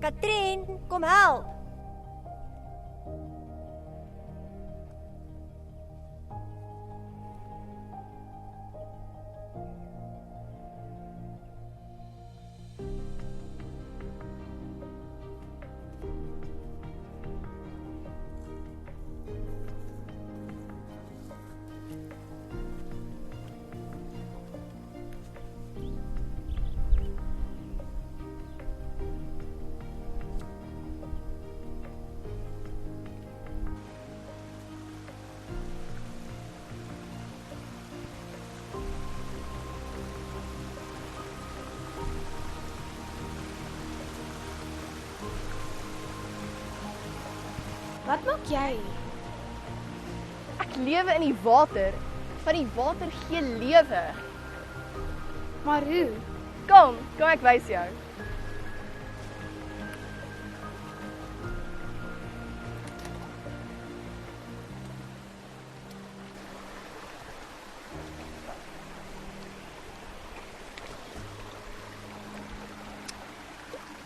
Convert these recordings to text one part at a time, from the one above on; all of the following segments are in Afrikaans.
Katrien, kom help. Wat maak jy? Ek lewe in die water, want die water gee lewe. Maar hoe? Kom ek wys jou.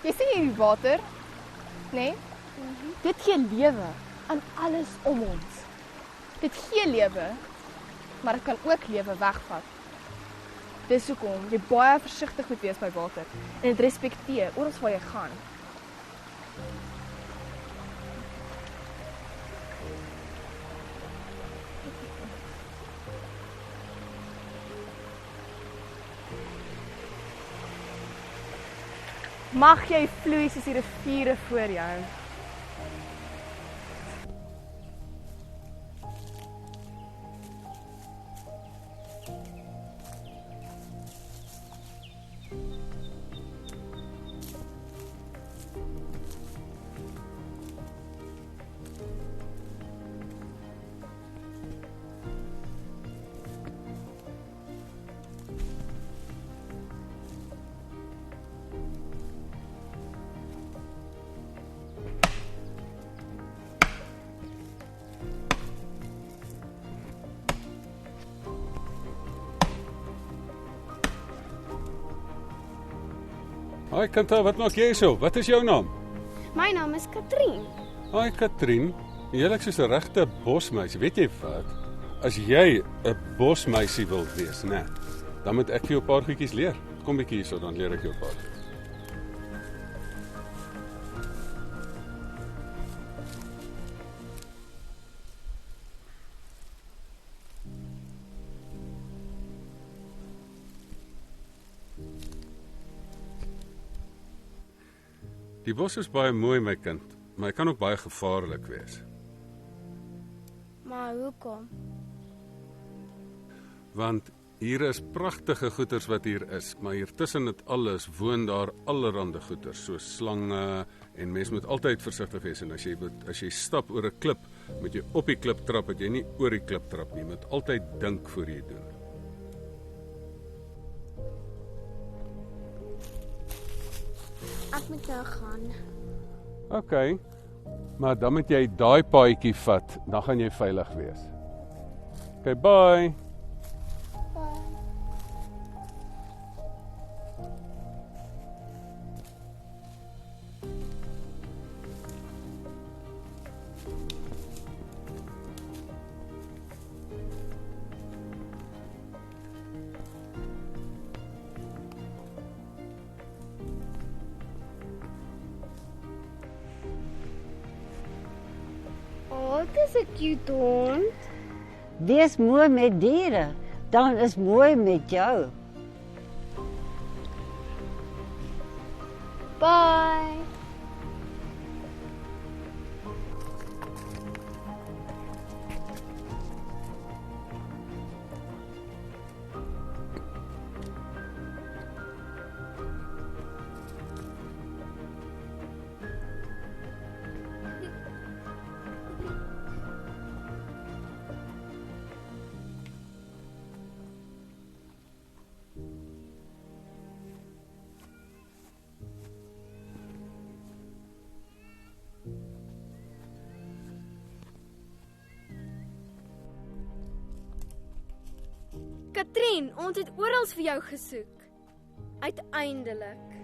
Jy sien hierdie water, né? Dit gee lewe aan alles om ons. Dit gee lewe, maar dit kan ook lewe wegvat. Dis hoekom jy baie versigtig moet wees by water en dit respekteer oral waar jy gaan. Mag jy vloei soos die riviere voor jou. Hoi Kanta, wat maak jy so? Wat is jou naam? My naam is Katrien. Hoi Katrien, jy lyk soos 'n regte bosmeisie. Weet jy wat? As jy 'n bosmeisie wil wees, né? Dan moet ek vir jou 'n paar goedjies leer. Kom bietjie hierso, dan leer ek jou 'n paar. Die bos is baie mooi, my kind, maar hy kan ook baie gevaarlik wees. Maar hoekom? Want hier is pragtige goeters wat hier is, maar hier tussen dit alles woon daar allerhande goeters, soos slange, en mens moet altyd versigtig wees, en as jy stap oor 'n klip, moet jy op die klip trap, dat jy nie oor die klip trap nie, moet altyd dink voor jy doen. Ek moet nou gaan. OK, maar dan moet jy daai paadjie vat, dan gaan jy veilig wees. OK, bye. Dit is 'n cute hond. Wees mooi met diere, dan is mooi met jou. Bye. Katrien, ons het oral vir jou gesoek. Uiteindelik.